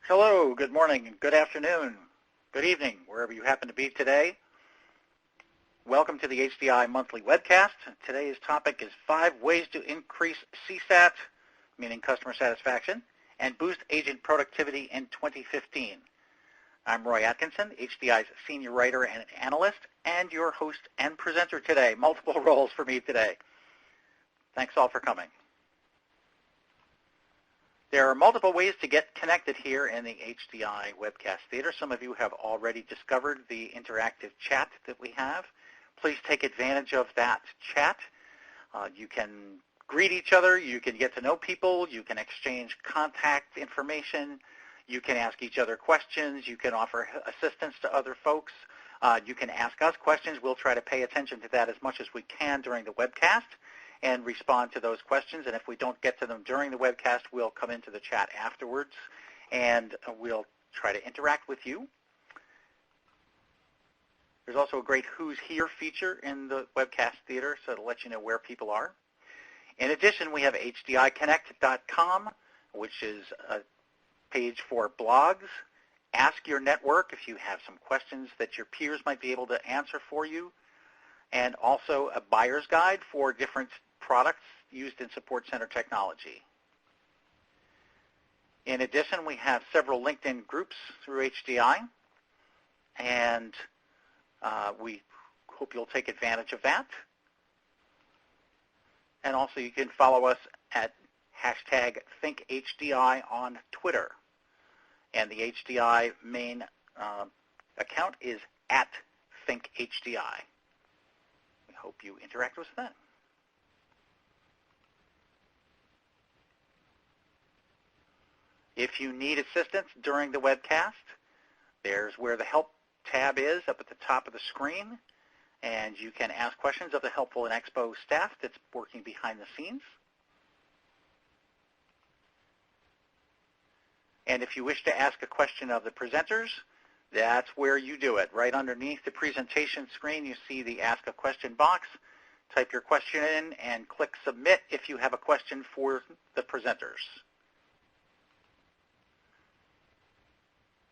Hello, good morning, good afternoon, good evening, wherever you happen to be today. Welcome to the HDI monthly webcast. Today's topic is 5 ways to increase CSAT, meaning customer satisfaction, and boost agent productivity in 2015. I'm Roy Atkinson, HDI's senior writer and analyst, and your host and presenter today. Multiple roles for me today. Thanks all for coming. There are multiple ways to get connected here in the HDI webcast theater. Some of you have already discovered the interactive chat that we have. Please take advantage of that chat. You can greet each other. You can get to know people. You can exchange contact information. You can ask each other questions. You can offer assistance to other folks. You can ask us questions. We'll try to pay attention to that as much as we can during the webcast and respond to those questions. And if we don't get to them during the webcast, we'll come into the chat afterwards, and we'll try to interact with you. There's also a great Who's Here feature in the webcast theater, so it'll let you know where people are. In addition, we have HDIConnect.com, which is a page for blogs. Ask your network if you have some questions that your peers might be able to answer for you, and also a buyer's guide for different products used in support center technology. In addition, we have several LinkedIn groups through HDI, and we hope you'll take advantage of that. And also you can follow us at #ThinkHDI on Twitter. And the HDI main account is @ThinkHDI. We hope you interact with that. If you need assistance during the webcast, there's where the Help tab is up at the top of the screen, and you can ask questions of the Helpful and Expo staff that's working behind the scenes. And if you wish to ask a question of the presenters, that's where you do it. Right underneath the presentation screen, you see the Ask a Question box. Type your question in and click Submit if you have a question for the presenters.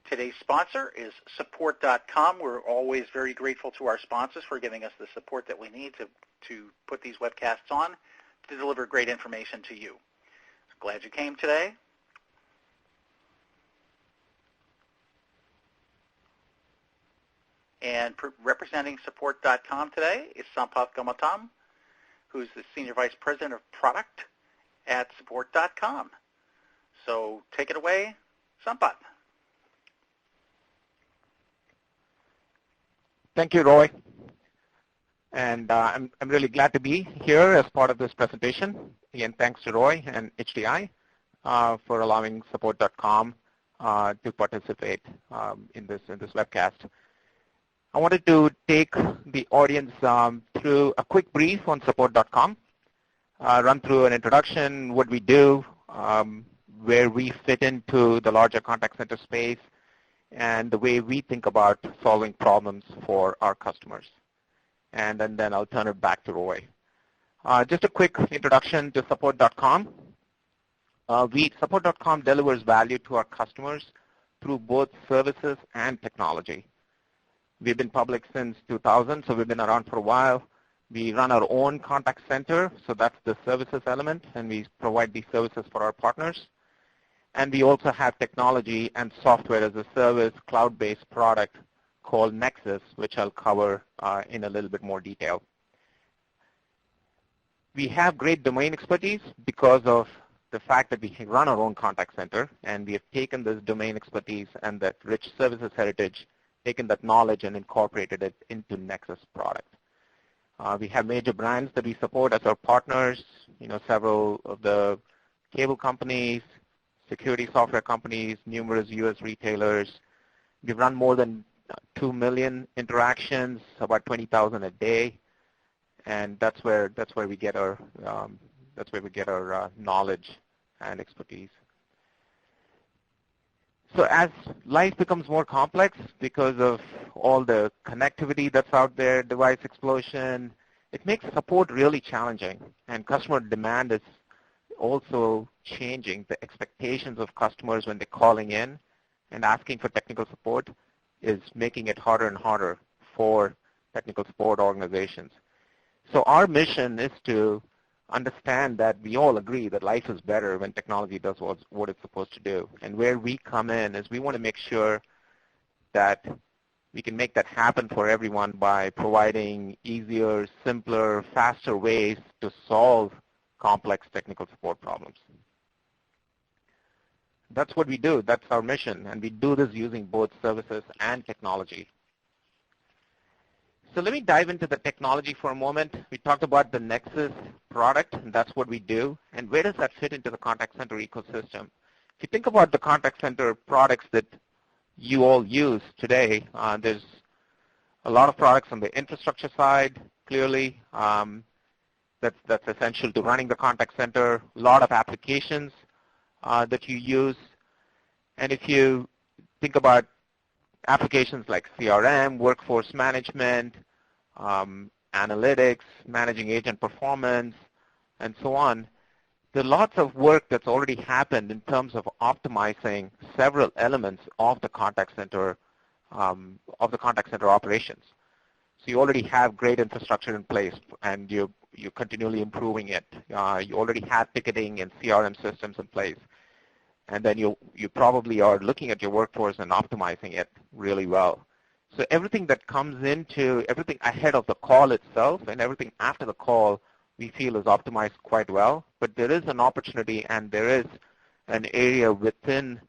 Today's sponsor is support.com. We're always very grateful to our sponsors for giving us the support that we need to put these webcasts on to deliver great information to you. Glad you came today. And representing support.com today is Sampath Gautam, who's the Senior Vice President of Product at support.com. So take it away, Sampath. Thank you, Roy. And I'm really glad to be here as part of this presentation. Again, thanks to Roy and HDI for allowing support.com to participate in this webcast. I wanted to take the audience through a quick brief on support.com, run through an introduction, what we do, where we fit into the larger contact center space, and the way we think about solving problems for our customers. And then I'll turn it back to Roy. Just a quick introduction to support.com. Support.com delivers value to our customers through both services and technology. We've been public since 2000, so we've been around for a while. We run our own contact center, so that's the services element, and we provide these services for our partners. And we also have technology and software as a service, cloud-based product called Nexus, which I'll cover in a little bit more detail. We have great domain expertise because of the fact that we run our own contact center, and we have taken this domain expertise and that rich services heritage, taken that knowledge and incorporated it into Nexus product. We have major brands that we support as our partners, several of the cable companies, security software companies, numerous U.S. retailers. We've run more than 2 million interactions, about 20,000 a day, and that's where we get our knowledge and expertise. So as life becomes more complex because of all the connectivity that's out there, device explosion, it makes support really challenging, and customer demand is also changing. The expectations of customers when they're calling in and asking for technical support is making it harder and harder for technical support organizations. So our mission is to understand that we all agree that life is better when technology does what it's supposed to do. And where we come in is we want to make sure that we can make that happen for everyone by providing easier, simpler, faster ways to solve complex technical support problems. That's what we do. That's our mission. And we do this using both services and technology. So let me dive into the technology for a moment. We talked about the Nexus product, and that's what we do. And where does that fit into the contact center ecosystem? If you think about the contact center products that you all use today, there's a lot of products on the infrastructure side, clearly. That's essential to running the contact center. A lot of applications that you use. And if you think about applications like CRM, workforce management, analytics, managing agent performance, and so on, there's lots of work that's already happened in terms of optimizing several elements of the contact center operations. So you already have great infrastructure in place, and you're continually improving it. You already have ticketing and CRM systems in place. And then you probably are looking at your workforce and optimizing it really well. So everything that comes into, everything ahead of the call itself and everything after the call, we feel is optimized quite well. But there is an opportunity and there is an area within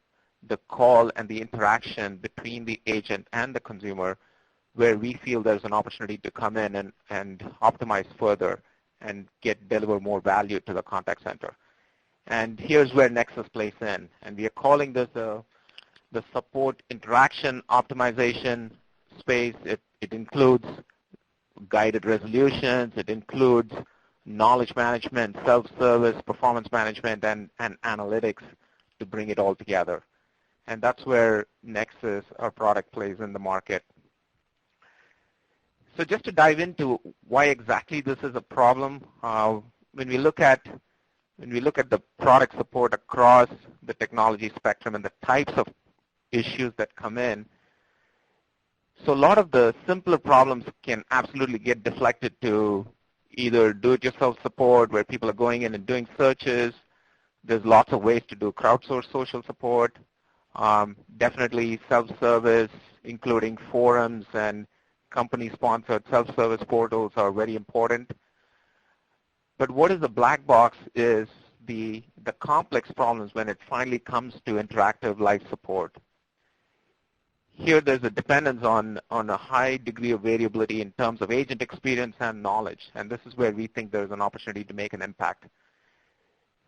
the call and the interaction between the agent and the consumer where we feel there's an opportunity to come in and optimize further and deliver more value to the contact center. And here's where Nexus plays in. And we are calling this the support interaction optimization space. It includes guided resolutions. It includes knowledge management, self-service, performance management, and analytics to bring it all together. And that's where Nexus, our product, plays in the market. So just to dive into why exactly this is a problem, when we look at the product support across the technology spectrum and the types of issues that come in, so a lot of the simpler problems can absolutely get deflected to either do-it-yourself support where people are going in and doing searches. There's lots of ways to do crowdsourced social support. Definitely self-service, including forums and company-sponsored self-service portals are very important. But what is the black box is the complex problems when it finally comes to interactive live support. Here there's a dependence on a high degree of variability in terms of agent experience and knowledge, and this is where we think there's an opportunity to make an impact.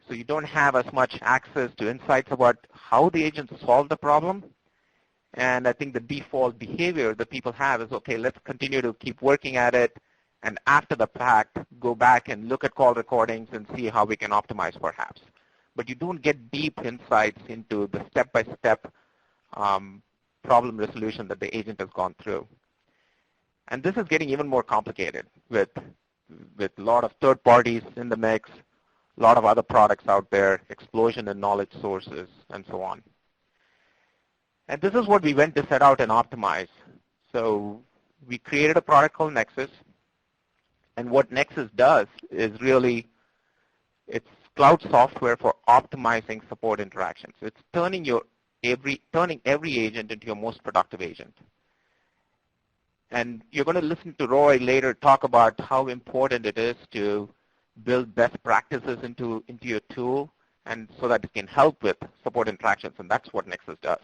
So you don't have as much access to insights about how the agents solve the problem, and I think the default behavior that people have is, okay, let's continue to keep working at it, and after the fact, go back and look at call recordings and see how we can optimize perhaps. But you don't get deep insights into the step-by-step problem resolution that the agent has gone through. And this is getting even more complicated with a lot of third parties in the mix, a lot of other products out there, explosion in knowledge sources, and so on. And this is what we went to set out and optimize. So we created a product called Nexus. And what Nexus does is really, it's cloud software for optimizing support interactions. It's turning every agent into your most productive agent. And you're going to listen to Roy later talk about how important it is to build best practices into your tool, and so that it can help with support interactions, and that's what Nexus does.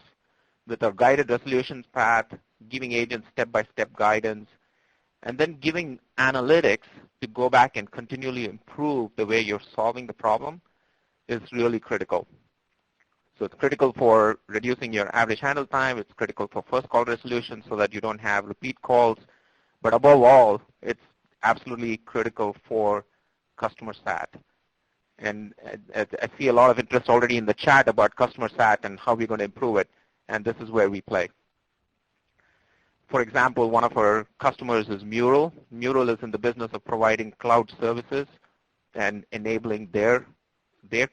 With our guided resolutions path, giving agents step-by-step guidance, and then giving analytics to go back and continually improve the way you're solving the problem is really critical. So it's critical for reducing your average handle time. It's critical for first call resolution so that you don't have repeat calls. But above all, it's absolutely critical for customer SAT. And I see a lot of interest already in the chat about customer SAT and how we're going to improve it. And this is where we play. For example, one of our customers is Mural. Mural is in the business of providing cloud services and enabling their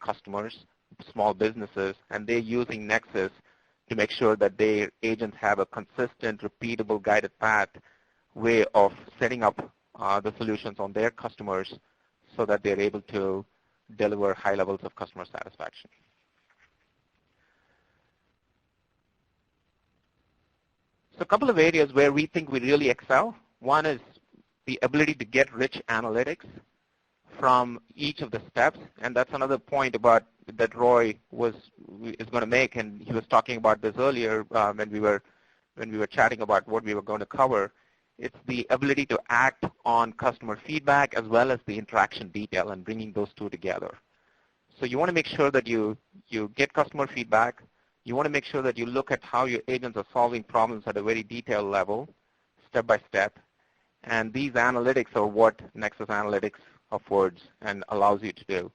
customers, small businesses, and they're using Nexus to make sure that their agents have a consistent, repeatable, guided path way of setting up the solutions on their customers so that they're able to deliver high levels of customer satisfaction. So a couple of areas where we think we really excel. One is the ability to get rich analytics from each of the steps, and that's another point about that Roy is going to make, and he was talking about this earlier when we were chatting about what we were going to cover. It's the ability to act on customer feedback as well as the interaction detail and bringing those two together. So you want to make sure that you get customer feedback. You want to make sure that you look at how your agents are solving problems at a very detailed level, step by step. And these analytics are what Nexus Analytics affords and allows you to do.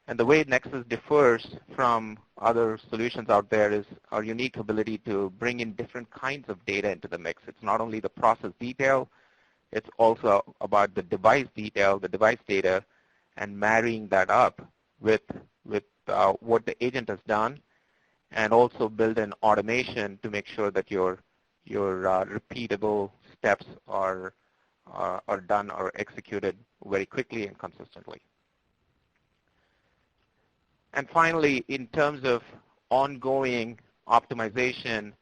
And the way Nexus differs from other solutions out there is our unique ability to bring in different kinds of data into the mix. It's not only the process detail, it's also about the device detail, the device data, and marrying that up with what the agent has done, and also build in automation to make sure that your repeatable steps are done or executed very quickly and consistently. And finally, in terms of ongoing optimization,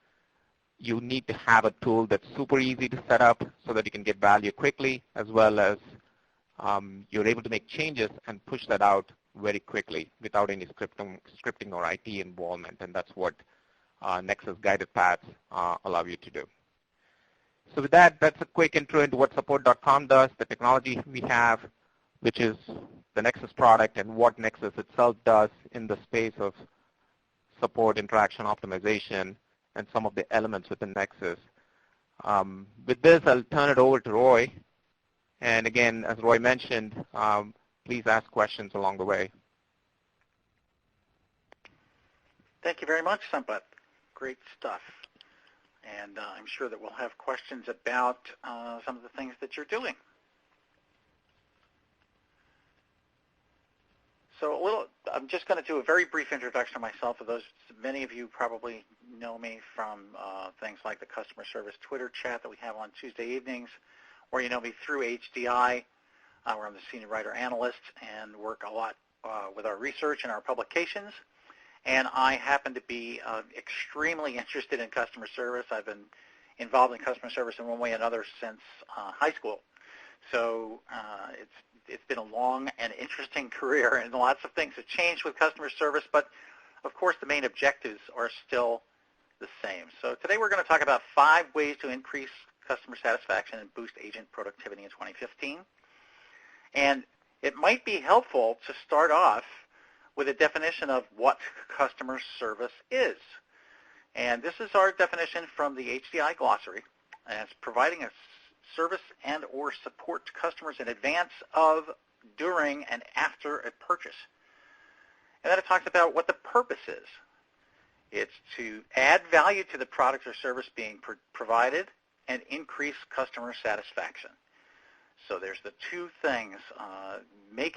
you need to have a tool that's super easy to set up so that you can get value quickly, as well as you're able to make changes and push that out very quickly without any scripting or IT involvement. And that's what Nexus Guided Paths allow you to do. So with that, that's a quick intro into what support.com does, the technology we have, which is the Nexus product, and what Nexus itself does in the space of support, interaction, optimization, and some of the elements within Nexus. With this, I'll turn it over to Roy. And again, as Roy mentioned, please ask questions along the way. Thank you very much, Sampath. Great stuff. And I'm sure that we'll have questions about some of the things that you're doing. So I'm just going to do a very brief introduction of myself. For those, many of you probably know me from things like the customer service Twitter chat that we have on Tuesday evenings, or you know me through HDI, where I'm the senior writer analyst and work a lot with our research and our publications. And I happen to be extremely interested in customer service. I've been involved in customer service in one way or another since high school. So it's been a long and interesting career, and lots of things have changed with customer service, but of course the main objectives are still the same. So today we're going to talk about 5 ways to increase customer satisfaction and boost agent productivity in 2015. And it might be helpful to start off with a definition of what customer service is. And this is our definition from the HDI glossary, and it's providing a service and or support to customers in advance of, during, and after a purchase. And then it talks about what the purpose is. It's to add value to the product or service being provided and increase customer satisfaction. So there's the two things. Make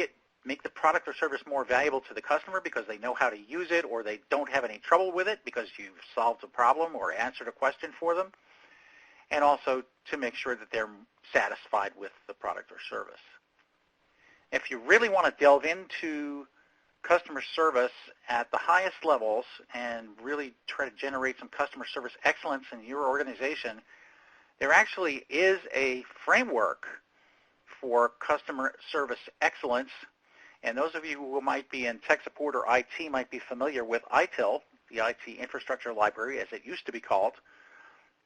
the product or service more valuable to the customer because they know how to use it, or they don't have any trouble with it because you've solved a problem or answered a question for them, and also to make sure that they're satisfied with the product or service. If you really want to delve into customer service at the highest levels and really try to generate some customer service excellence in your organization, there actually is a framework for customer service excellence. And those of you who might be in tech support or IT might be familiar with ITIL, the IT Infrastructure Library, as it used to be called,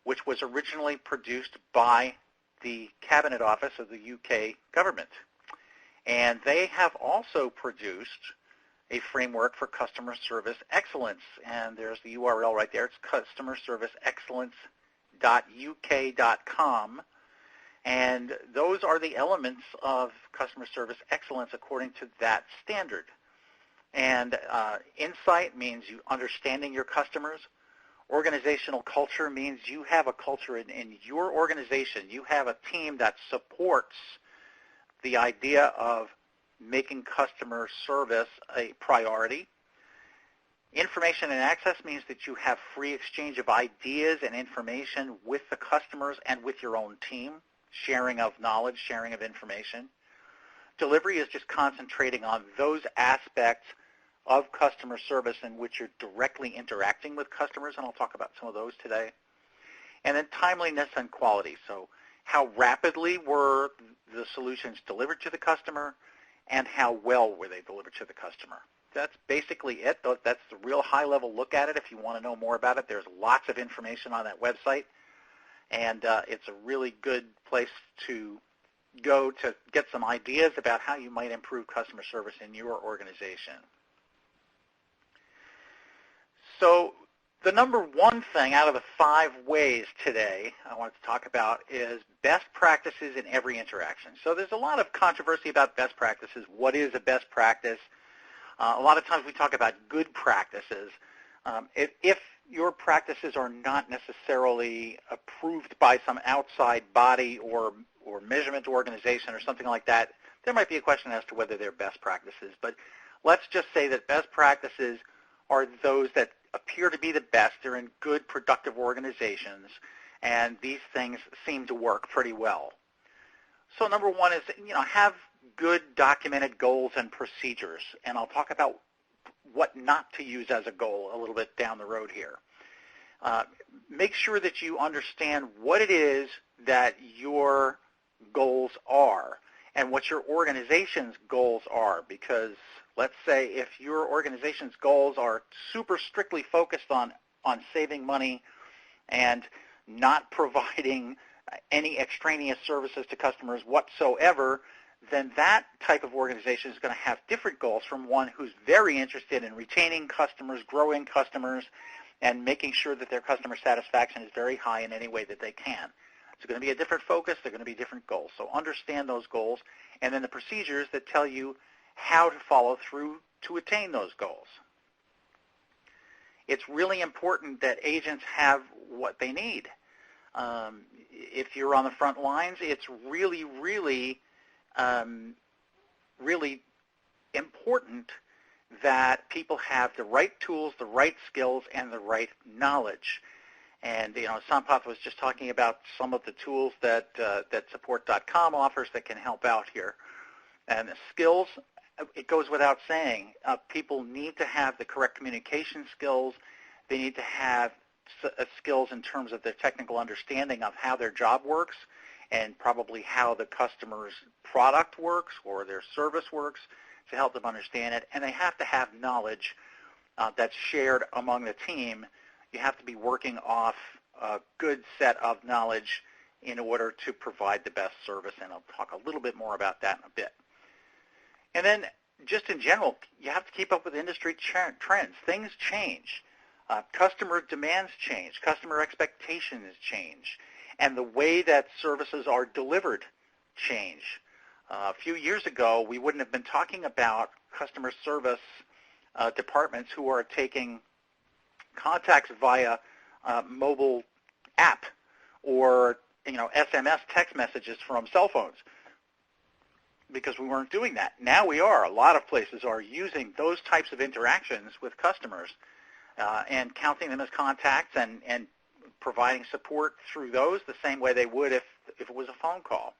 which was originally produced by the Cabinet Office of the UK government. And they have also produced a framework for customer service excellence. And there's the URL right there. It's customerserviceexcellence.uk.com. And those are the elements of customer service excellence according to that standard. And insight means you understanding your customers. Organizational culture means you have a culture in your organization. You have a team that supports the idea of making customer service a priority. Information and access means that you have free exchange of ideas and information with the customers and with your own team, sharing of knowledge, sharing of information. Delivery is just concentrating on those aspects of customer service in which you're directly interacting with customers, and I'll talk about some of those today. And then timeliness and quality. So how rapidly were the solutions delivered to the customer, and how well were they delivered to the customer? That's basically it. That's the real high-level look at it. If you want to know more about it, there's lots of information on that website, and it's a really good place to go to get some ideas about how you might improve customer service in your organization. So the number one thing out of the 5 ways today I want to talk about is best practices in every interaction. So there's a lot of controversy about best practices. What is a best practice? A lot of times we talk about good practices. If your practices are not necessarily approved by some outside body or measurement organization or something like that, there might be a question as to whether they're best practices. But let's just say that best practices are those that appear to be the best. They're in good, productive organizations, and these things seem to work pretty well. So number one is, have good documented goals and procedures, and I'll talk about what not to use as a goal a little bit down the road here. Make sure that you understand what it is that your goals are and what your organization's goals are, because let's say if your organization's goals are super strictly focused on saving money and not providing any extraneous services to customers whatsoever, then that type of organization is going to have different goals from one who's very interested in retaining customers, growing customers, and making sure that their customer satisfaction is very high in any way that they can. It's going to be a different focus. They're going to be different goals. So understand those goals, and then the procedures that tell you how to follow through to attain those goals. It's really important that agents have what they need. If you're on the front lines, it's really, really important that people have the right tools, the right skills, and the right knowledge. And Sampath was just talking about some of the tools that Support.com offers that can help out here. And the skills, it goes without saying, people need to have the correct communication skills. They need to have skills in terms of their technical understanding of how their job works and probably how the customer's product works or their service works to help them understand it. And they have to have knowledge that's shared among the team. You have to be working off a good set of knowledge in order to provide the best service, and I'll talk a little bit more about that in a bit. And then just in general, you have to keep up with industry trends. Things change. Customer demands change. Customer expectations change. And the way that services are delivered change. A few years ago, we wouldn't have been talking about customer service departments who are taking contacts via mobile app or SMS text messages from cell phones, because we weren't doing that. Now we are. A lot of places are using those types of interactions with customers and counting them as contacts and providing support through those the same way they would if it was a phone call.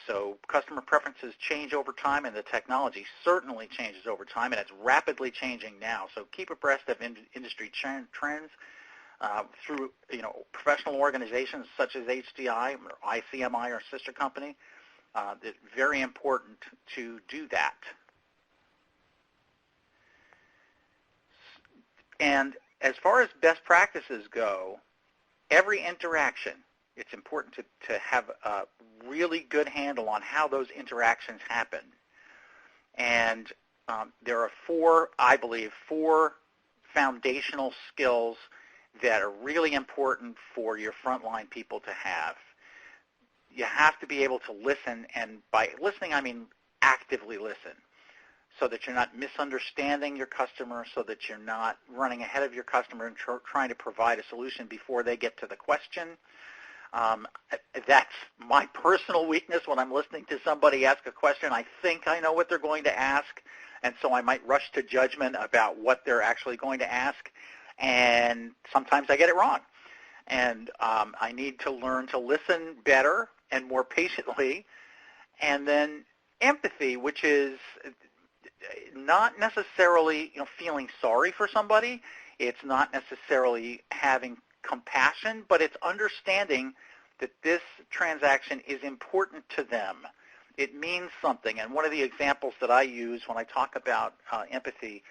So customer preferences change over time, and the technology certainly changes over time, and it's rapidly changing now. So keep abreast of industry trends through professional organizations such as HDI or ICMI, or sister company. It's very important to do that. And as far as best practices go, every interaction, it's important to have a really good handle on how those interactions happen. And there are I believe, four foundational skills that are really important for your frontline people to have. You have to be able to listen, and by listening I mean actively listen, so that you're not misunderstanding your customer, so that you're not running ahead of your customer and trying to provide a solution before they get to the question. That's my personal weakness. When I'm listening to somebody ask a question, I think I know what they're going to ask, and so I might rush to judgment about what they're actually going to ask, and sometimes I get it wrong. And I need to learn to listen better and more patiently. And then empathy, which is not necessarily feeling sorry for somebody. It's not necessarily having compassion, but it's understanding that this transaction is important to them. It means something. And one of the examples that I use when I talk about empathy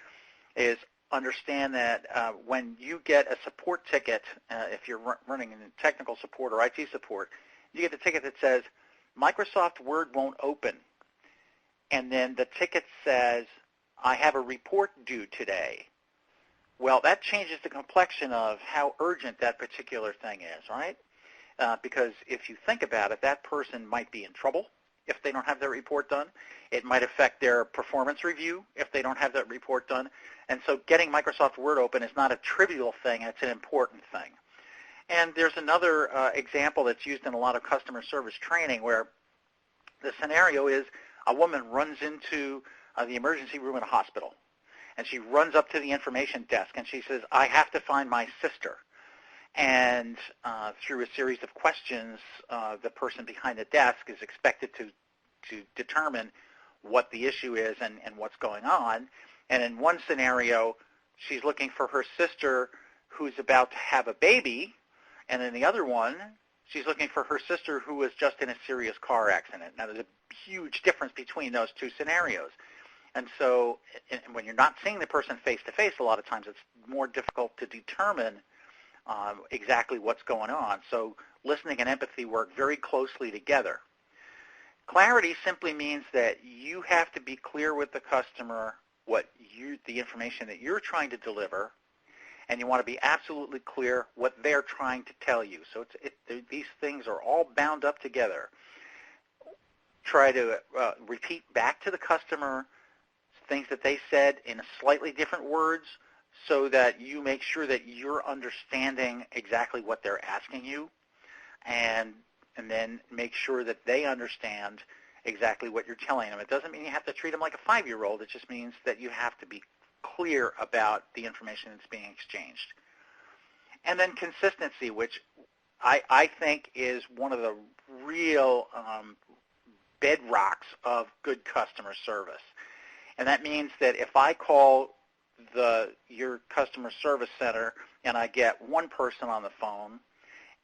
is understand that when you get a support ticket, if you're running in technical support or IT support, you get the ticket that says, Microsoft Word won't open. And then the ticket says, I have a report due today. Well, that changes the complexion of how urgent that particular thing is, right? Because if you think about it, that person might be in trouble if they don't have their report done. It might affect their performance review if they don't have that report done. And so getting Microsoft Word open is not a trivial thing, it's an important thing. And there's another example that's used in a lot of customer service training where the scenario is a woman runs into the emergency room in a hospital, and she runs up to the information desk and she says, I have to find my sister. And through a series of questions, the person behind the desk is expected to determine what the issue is and what's going on. And in one scenario, she's looking for her sister who's about to have a baby, and in the other one, she's looking for her sister who was just in a serious car accident. Now, there's a huge difference between those two scenarios. And so when you're not seeing the person face-to-face, a lot of times it's more difficult to determine exactly what's going on. So listening and empathy work very closely together. Clarity simply means that you have to be clear with the customer the information that you're trying to deliver, and you want to be absolutely clear what they're trying to tell you. So these things are all bound up together. Try to repeat back to the customer things that they said in slightly different words so that you make sure that you're understanding exactly what they're asking you, and then make sure that they understand exactly what you're telling them. It doesn't mean you have to treat them like a 5-year-old. It just means that you have to be clear about the information that's being exchanged. And then consistency, which I think is one of the real bedrocks of good customer service. And that means that if I call your customer service center and I get one person on the phone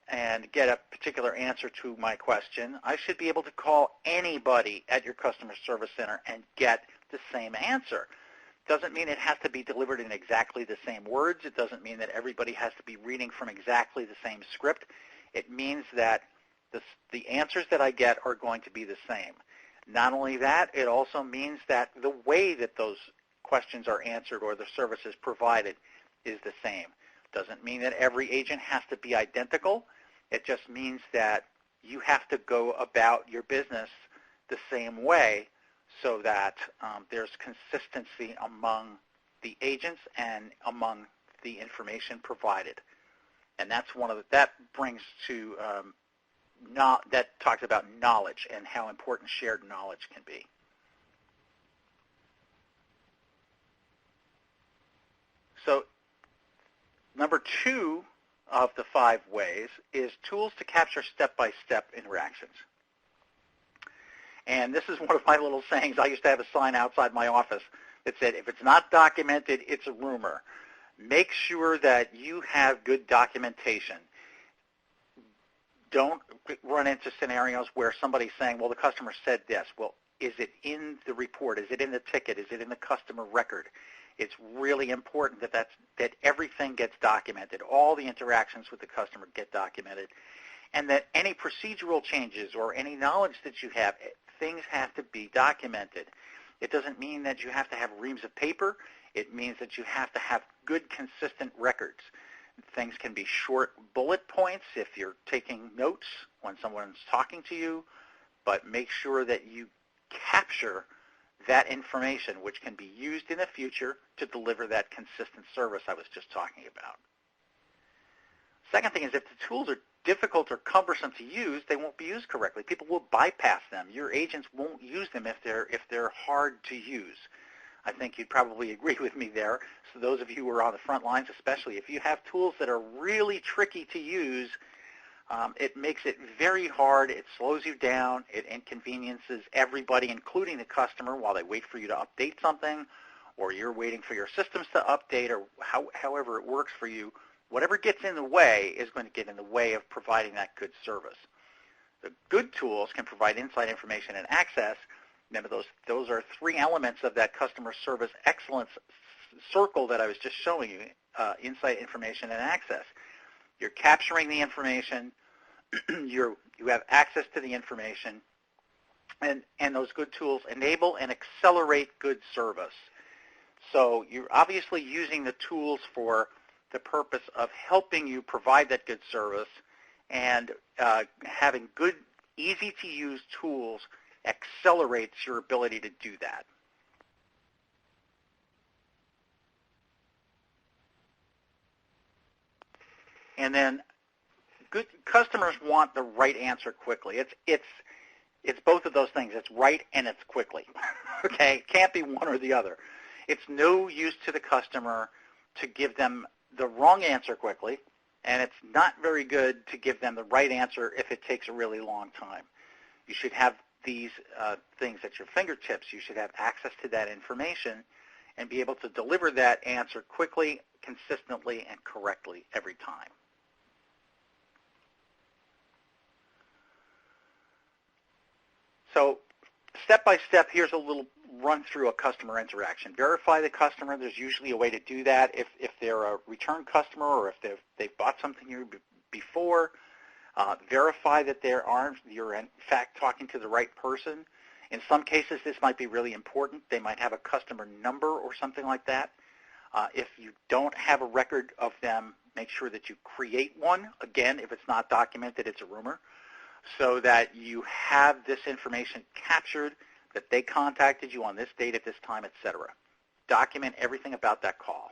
and get a particular answer to my question, I should be able to call anybody at your customer service center and get the same answer. Doesn't mean it has to be delivered in exactly the same words. It doesn't mean that everybody has to be reading from exactly the same script. It means that the answers that I get are going to be the same. Not only that, it also means that the way that those questions are answered or the services provided is the same. Doesn't mean that every agent has to be identical. It just means that you have to go about your business the same way so that there's consistency among the agents and among the information provided. And that's that brings to that talks about knowledge and how important shared knowledge can be. So number 2 of the 5 ways is tools to capture step-by-step interactions. And this is one of my little sayings. I used to have a sign outside my office that said, if it's not documented, it's a rumor. Make sure that you have good documentation. Don't run into scenarios where somebody's saying, well, the customer said this. Well, is it in the report? Is it in the ticket? Is it in the customer record? It's really important that everything gets documented. All the interactions with the customer get documented. And that any procedural changes or any knowledge that you have, things have to be documented. It doesn't mean that you have to have reams of paper. It means that you have to have good, consistent records. Things can be short bullet points if you're taking notes when someone's talking to you, but make sure that you capture that information, which can be used in the future to deliver that consistent service I was just talking about. Second thing is, if the tools are difficult or cumbersome to use, they won't be used correctly. People will bypass them. Your agents won't use them if they're hard to use. I think you'd probably agree with me there. So those of you who are on the front lines especially, if you have tools that are really tricky to use, it makes it very hard. It slows you down. It inconveniences everybody, including the customer, while they wait for you to update something, or you're waiting for your systems to update, or however it works for you. Whatever gets in the way is going to get in the way of providing that good service. The good tools can provide insight, information, and access. Remember, those are three elements of that customer service excellence circle that I was just showing you, insight, information, and access. You're capturing the information, you have access to the information, and those good tools enable and accelerate good service. So you're obviously using the tools for the purpose of helping you provide that good service, and having good, easy-to-use tools accelerates your ability to do that. And then good customers want the right answer quickly. It's both of those things. It's right and it's quickly. Okay? It can't be one or the other. It's no use to the customer to give them the wrong answer quickly, and it's not very good to give them the right answer if it takes a really long time. You should have these things at your fingertips. You should have access to that information and be able to deliver that answer quickly, consistently, and correctly every time. So step by step, here's a little run through a customer interaction. Verify the customer. There's usually a way to do that. If they're a return customer, or if they've bought something here before, verify that you're in fact talking to the right person. In some cases, this might be really important. They might have a customer number or something like that. If you don't have a record of them, make sure that you create one. Again, if it's not documented, it's a rumor, so that you have this information captured, that they contacted you on this date at this time, etc. Document everything about that call.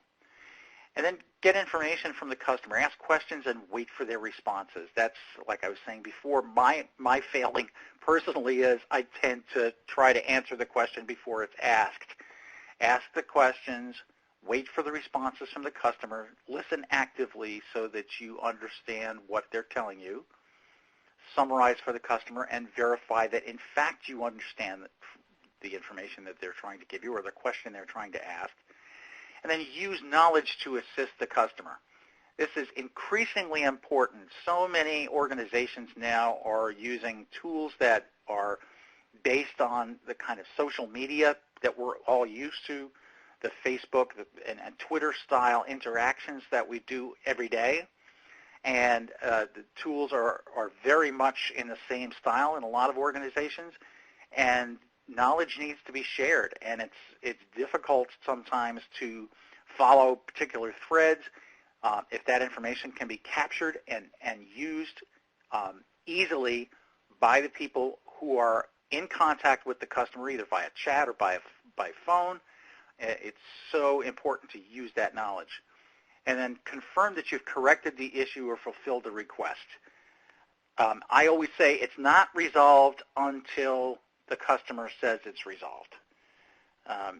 And then get information from the customer. Ask questions and wait for their responses. That's, like I was saying before, my failing personally is I tend to try to answer the question before it's asked. Ask the questions, wait for the responses from the customer, listen actively so that you understand what they're telling you, summarize for the customer, and verify that in fact you understand the information that they're trying to give you or the question they're trying to ask. And then use knowledge to assist the customer. This is increasingly important. So many organizations now are using tools that are based on the kind of social media that we're all used to, the Facebook and Twitter style interactions that we do every day. And the tools are very much in the same style in a lot of organizations, and knowledge needs to be shared, and it's difficult sometimes to follow particular threads. If that information can be captured and used easily by the people who are in contact with the customer, either via chat or by phone, it's so important to use that knowledge. And then confirm that you've corrected the issue or fulfilled the request. I always say it's not resolved until the customer says it's resolved.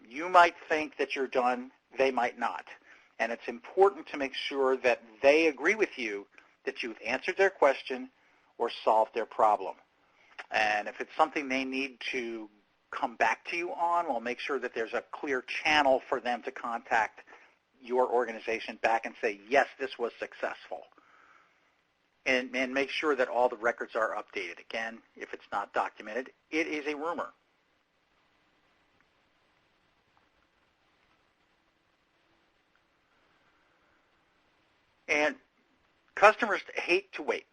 You might think that you're done, they might not. And it's important to make sure that they agree with you that you've answered their question or solved their problem. And if it's something they need to come back to you on, well, make sure that there's a clear channel for them to contact your organization back and say, yes, this was successful. And make sure that all the records are updated. Again, if it's not documented, it is a rumor. And customers hate to wait.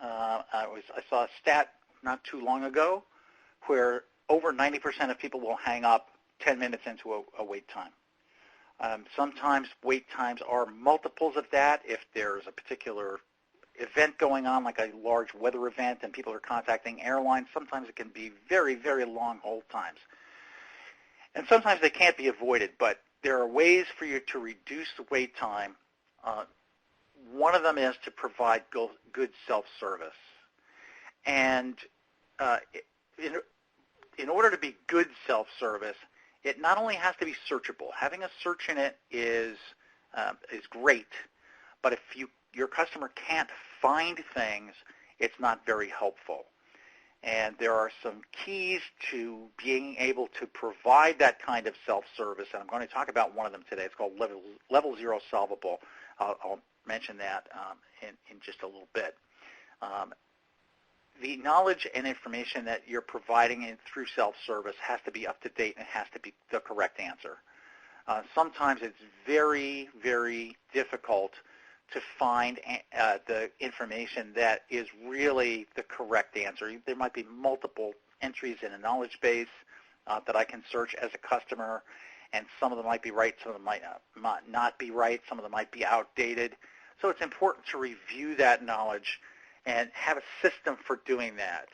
I saw a stat not too long ago where over 90% of people will hang up 10 minutes into a wait time. Sometimes wait times are multiples of that. If there's a particular event going on, like a large weather event, and people are contacting airlines, sometimes it can be very, very long hold times. And sometimes they can't be avoided, but there are ways for you to reduce the wait time. One of them is to provide good self-service. And in order to be good self-service, it not only has to be searchable. Having a search in it is great, but if your customer can't find things, it's not very helpful. And there are some keys to being able to provide that kind of self-service, and I'm going to talk about one of them today. It's called Level 0 Solvable. I'll mention that in just a little bit. The knowledge and information that you're providing through self-service has to be up to date and it has to be the correct answer. Sometimes it's very, very difficult to find the information that is really the correct answer. There might be multiple entries in a knowledge base that I can search as a customer, and some of them might be right, some of them might not be right, some of them might be outdated. So it's important to review that knowledge and have a system for doing that.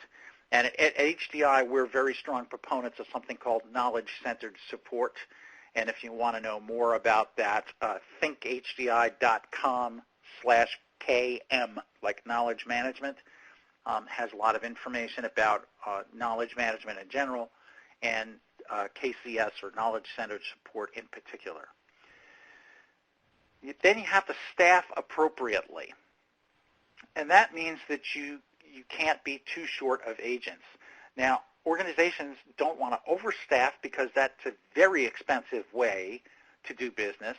And at HDI, we're very strong proponents of something called knowledge-centered support. And if you want to know more about that, thinkhdi.com/KM, like knowledge management, has a lot of information about knowledge management in general and KCS, or knowledge-centered support in particular. Then you have to staff appropriately. And that means that you can't be too short of agents. Now, organizations don't want to overstaff because that's a very expensive way to do business.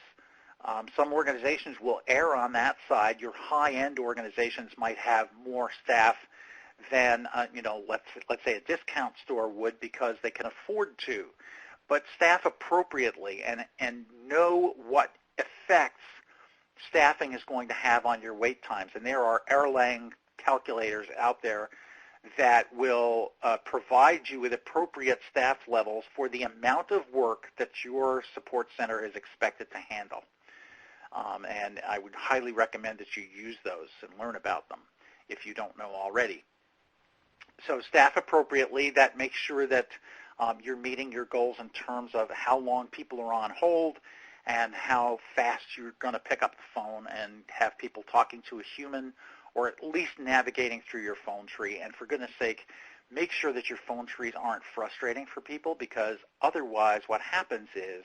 Some organizations will err on that side. Your high-end organizations might have more staff than, let's say a discount store would because they can afford to. But staff appropriately and know what effects staffing is going to have on your wait times. And there are Erlang calculators out there that will provide you with appropriate staff levels for the amount of work that your support center is expected to handle. And I would highly recommend that you use those and learn about them if you don't know already. So staff appropriately. That makes sure that you're meeting your goals in terms of how long people are on hold and how fast you're going to pick up the phone and have people talking to a human, or at least navigating through your phone tree. And for goodness sake, make sure that your phone trees aren't frustrating for people, because otherwise what happens is,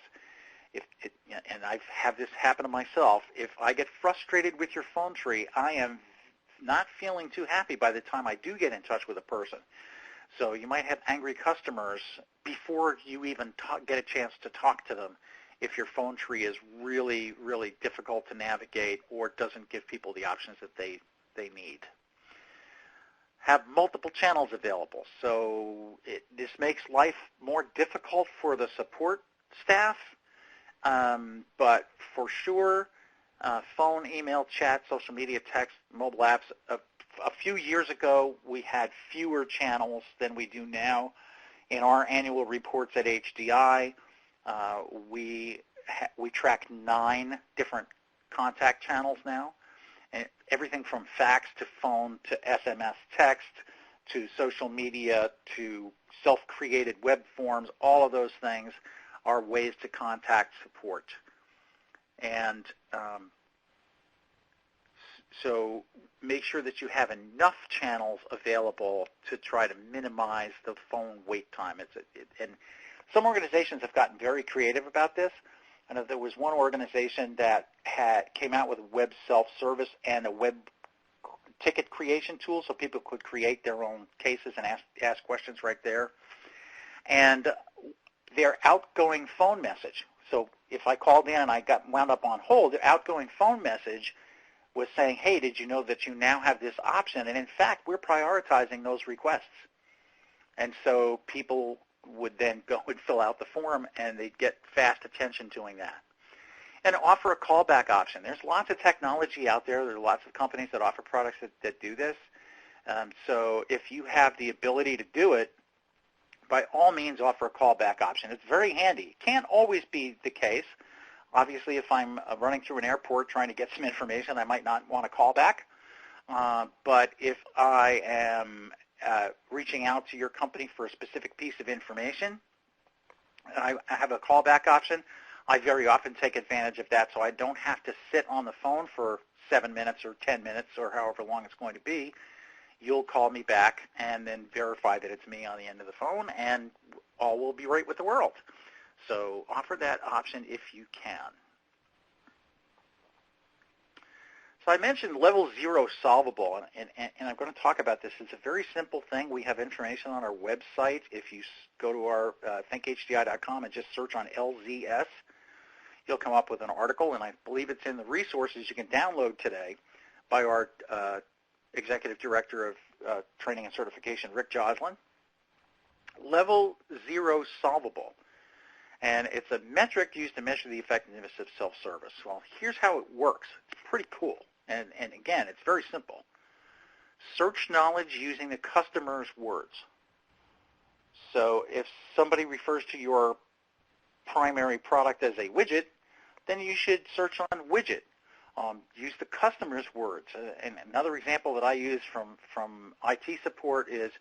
and I've had this happen to myself, if I get frustrated with your phone tree, I am not feeling too happy by the time I do get in touch with a person. So you might have angry customers before you even get a chance to talk to them if your phone tree is really, really difficult to navigate or doesn't give people the options that they need. Have multiple channels available. So this makes life more difficult for the support staff, but for sure, phone, email, chat, social media, text, mobile apps. A few years ago, we had fewer channels than we do now. In our annual reports at HDI, we track 9 different contact channels now. And everything from fax to phone to SMS text to social media to self-created web forms, all of those things are ways to contact support. And so make sure that you have enough channels available to try to minimize the phone wait time. And some organizations have gotten very creative about this. I know there was one organization that came out with a web self-service and a web ticket creation tool, so people could create their own cases and ask questions right there. And their outgoing phone message, so if I called in and I got wound up on hold, their outgoing phone message was saying, hey, did you know that you now have this option? And in fact, we're prioritizing those requests. And so people would then go and fill out the form, and they'd get fast attention doing that. And offer a callback option. There's lots of technology out there. There are lots of companies that offer products that do this. So if you have the ability to do it, by all means offer a callback option. It's very handy. Can't always be the case. Obviously, if I'm running through an airport trying to get some information, I might not want to call back. But if I am reaching out to your company for a specific piece of information, I have a callback option. I very often take advantage of that, so I don't have to sit on the phone for 7 minutes or 10 minutes or however long it's going to be. You'll call me back and then verify that it's me on the end of the phone, and all will be right with the world. So offer that option if you can. So I mentioned level 0 solvable, and I'm going to talk about this. It's a very simple thing. We have information on our website. If you go to our thinkhdI.com and just search on LZS, you'll come up with an article, and I believe it's in the resources you can download today by our Executive Director of Training and Certification, Rick Joslin. Level 0 solvable. And it's a metric used to measure the effectiveness of self-service. Well, here's how it works. It's pretty cool. And again, it's very simple. Search knowledge using the customer's words. So if somebody refers to your primary product as a widget, then you should search on widget. Use the customer's words. And another example that I use from IT support is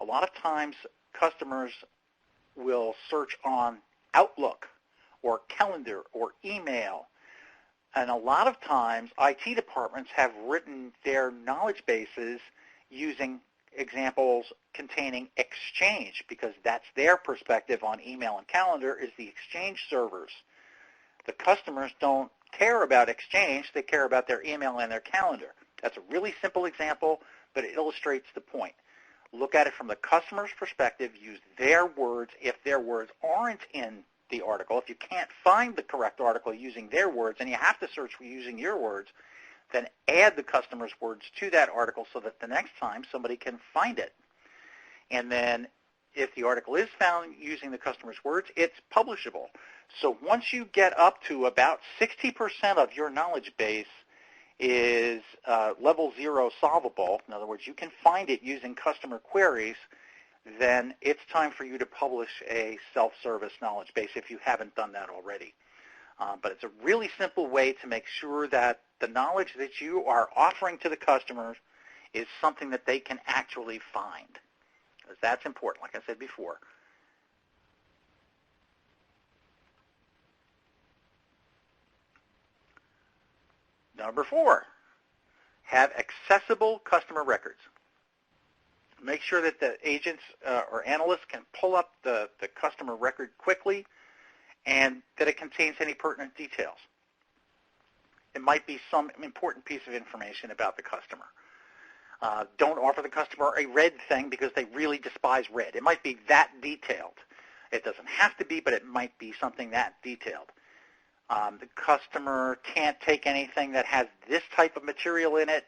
a lot of times customers will search on Outlook or calendar or email. And a lot of times IT departments have written their knowledge bases using examples containing Exchange, because that's their perspective on email and calendar is the Exchange servers. The customers don't care about Exchange, they care about their email and their calendar. That's a really simple example, but it illustrates the point. Look at it from the customer's perspective, use their words. If their words aren't in the article, if you can't find the correct article using their words, and you have to search for using your words, then add the customer's words to that article so that the next time somebody can find it. And then if the article is found using the customer's words, it's publishable. So once you get up to about 60% of your knowledge base is level 0 solvable, in other words, you can find it using customer queries, then it's time for you to publish a self-service knowledge base if you haven't done that already. But it's a really simple way to make sure that the knowledge that you are offering to the customers is something that they can actually find, because that's important, like I said before. Number 4, have accessible customer records. Make sure that the agents or analysts can pull up the customer record quickly and that it contains any pertinent details. It might be some important piece of information about the customer. Don't offer the customer a red thing because they really despise red. It might be that detailed. It doesn't have to be, but it might be something that detailed. The customer can't take anything that has this type of material in it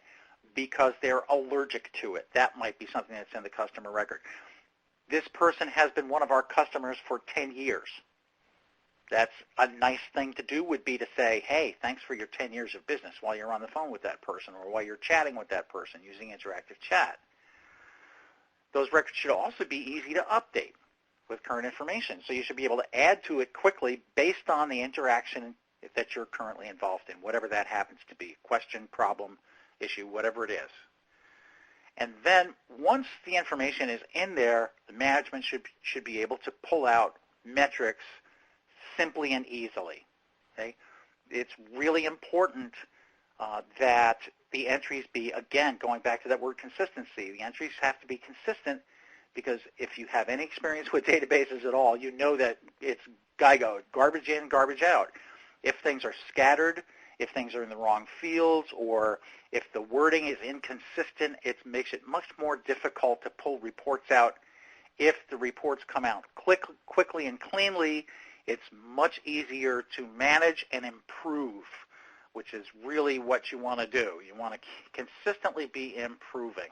because they're allergic to it. That might be something that's in the customer record. This person has been one of our customers for 10 years. That's a nice thing to do, would be to say, hey, thanks for your 10 years of business while you're on the phone with that person or while you're chatting with that person using interactive chat. Those records should also be easy to update with current information. So you should be able to add to it quickly based on the interaction that you're currently involved in, whatever that happens to be, question, problem, issue, whatever it is. And then once the information is in there, the management should be able to pull out metrics simply and easily. Okay? It's really important that the entries be, again, going back to that word consistency, the entries have to be consistent, because if you have any experience with databases at all, you know that it's GIGO, garbage in, garbage out. If things are scattered, if things are in the wrong fields, or if the wording is inconsistent, it makes it much more difficult to pull reports out. If the reports come out quickly and cleanly, it's much easier to manage and improve, which is really what you want to do. You want to consistently be improving.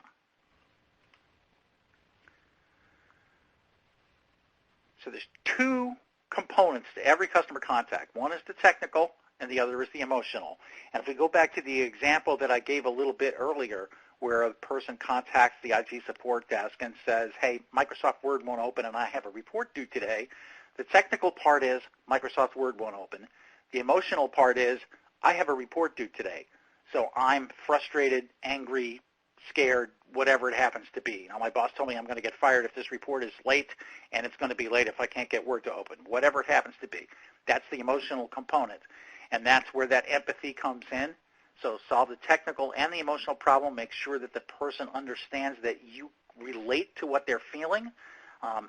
So there's 2 components to every customer contact. One is the technical, and the other is the emotional. And if we go back to the example that I gave a little bit earlier, where a person contacts the IT support desk and says, hey, Microsoft Word won't open and I have a report due today, the technical part is Microsoft Word won't open. The emotional part is I have a report due today. So I'm frustrated, angry, scared, whatever it happens to be. Now, my boss told me I'm going to get fired if this report is late, and it's going to be late if I can't get Word to open. Whatever it happens to be. That's the emotional component. And that's where that empathy comes in. So solve the technical and the emotional problem. Make sure that the person understands that you relate to what they're feeling.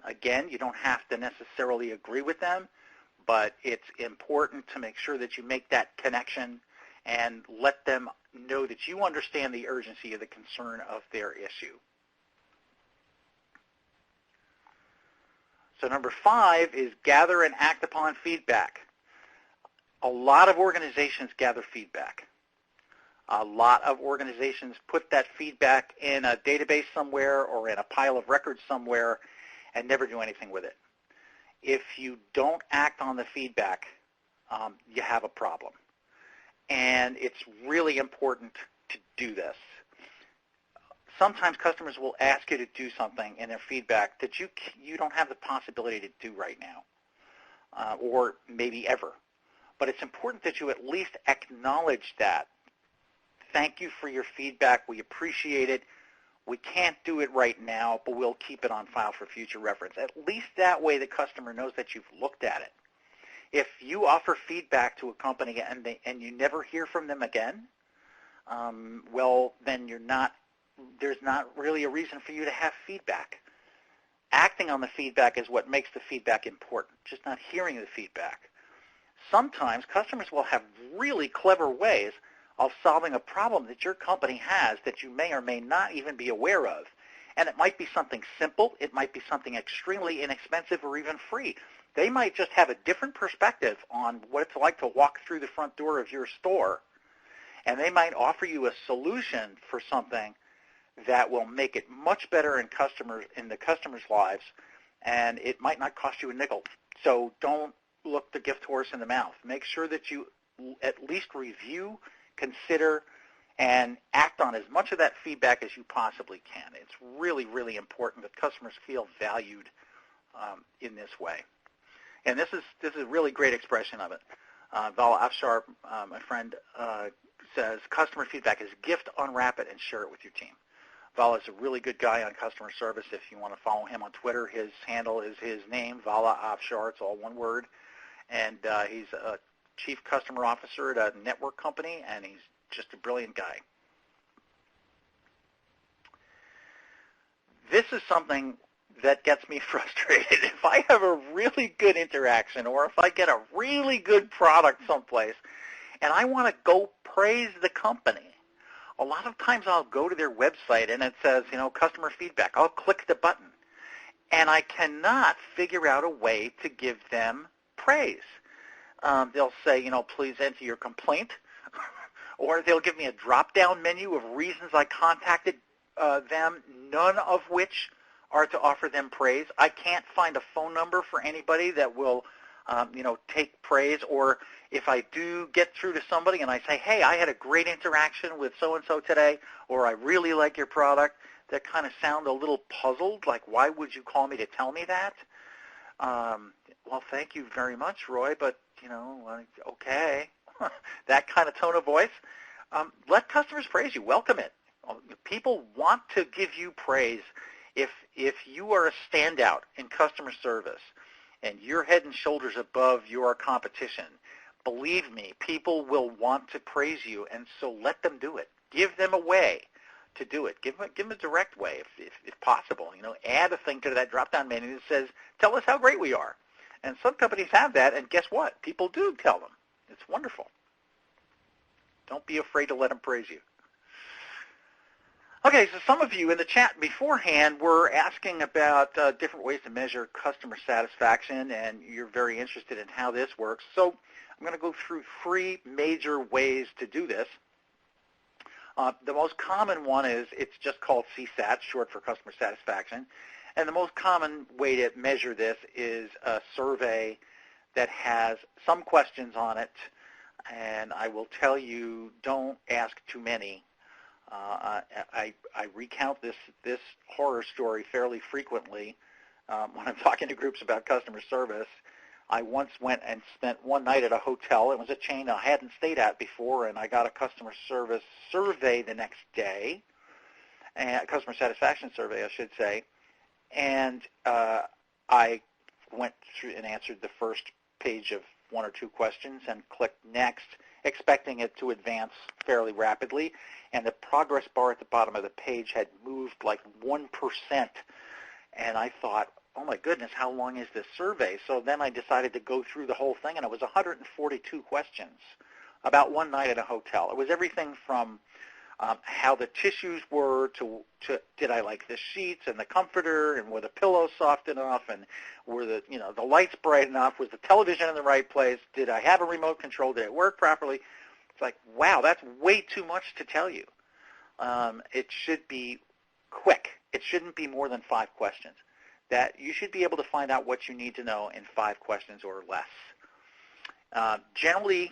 Again, you don't have to necessarily agree with them, but it's important to make sure that you make that connection and let them know that you understand the urgency of the concern of their issue. So number 5 is gather and act upon feedback. A lot of organizations gather feedback. A lot of organizations put that feedback in a database somewhere or in a pile of records somewhere and never do anything with it. If you don't act on the feedback, you have a problem. And it's really important to do this. Sometimes customers will ask you to do something in their feedback that you don't have the possibility to do right now, or maybe ever. But it's important that you at least acknowledge that. Thank you for your feedback. We appreciate it. We can't do it right now, but we'll keep it on file for future reference. At least that way the customer knows that you've looked at it. If you offer feedback to a company and you never hear from them again, well, then there's not really a reason for you to have feedback. Acting on the feedback is what makes the feedback important, just not hearing the feedback. Sometimes customers will have really clever ways of solving a problem that your company has that you may or may not even be aware of. And it might be something simple. It might be something extremely inexpensive or even free. They might just have a different perspective on what it's like to walk through the front door of your store. And they might offer you a solution for something that will make it much better in the customers' lives, and it might not cost you a nickel. So don't look the gift horse in the mouth. Make sure that you at least review, consider, and act on as much of that feedback as you possibly can. It's really, really important that customers feel valued in this way. And this is a really great expression of it. Vala Afshar, my friend, says, customer feedback is gift, unwrap it, and share it with your team. Vala is a really good guy on customer service. If you want to follow him on Twitter, his handle is his name, Vala Afshar. It's all one word. And he's a chief customer officer at a network company, and he's just a brilliant guy. This is something that gets me frustrated. If I have a really good interaction or if I get a really good product someplace and I want to go praise the company, a lot of times I'll go to their website and it says, customer feedback. I'll click the button and I cannot figure out a way to give them praise. They'll say, please enter your complaint, or they'll give me a drop-down menu of reasons I contacted them, none of which are to offer them praise. I can't find a phone number for anybody that will, take praise. Or if I do get through to somebody and I say, hey, I had a great interaction with so-and-so today, or I really like your product, that kind of sound a little puzzled, like, why would you call me to tell me that? Well, thank you very much, Roy, but, okay. That kind of tone of voice. Let customers praise you. Welcome it. People want to give you praise. If you are a standout in customer service and you're head and shoulders above your competition, believe me, people will want to praise you, and so let them do it. Give them a way to do it. Give them a direct way if possible. Add a thing to that drop-down menu that says, tell us how great we are. And some companies have that, and guess what? People do tell them. It's wonderful. Don't be afraid to let them praise you. Okay, so some of you in the chat beforehand were asking about different ways to measure customer satisfaction, and you're very interested in how this works. So I'm going to go through 3 major ways to do this. The most common one is it's just called CSAT, short for customer satisfaction. And the most common way to measure this is a survey that has some questions on it. And I will tell you, don't ask too many. I recount this horror story fairly frequently when I'm talking to groups about customer service. I once went and spent one night at a hotel. It was a chain I hadn't stayed at before, and I got a customer service survey the next day, a customer satisfaction survey, I should say. And I went through and answered the first page of 1 or 2 questions and clicked next, expecting it to advance fairly rapidly. And the progress bar at the bottom of the page had moved like 1%. And I thought, oh my goodness, how long is this survey? So then I decided to go through the whole thing, and it was 142 questions about one night at a hotel. It was everything from how the tissues were to did I like the sheets and the comforter, and were the pillows soft enough, and were the the lights bright enough, was the television in the right place, did I have a remote control, did it work properly? It's like, wow, that's way too much to tell you. It should be quick. It shouldn't be more than 5 questions. That you should be able to find out what you need to know in 5 questions or less. Generally,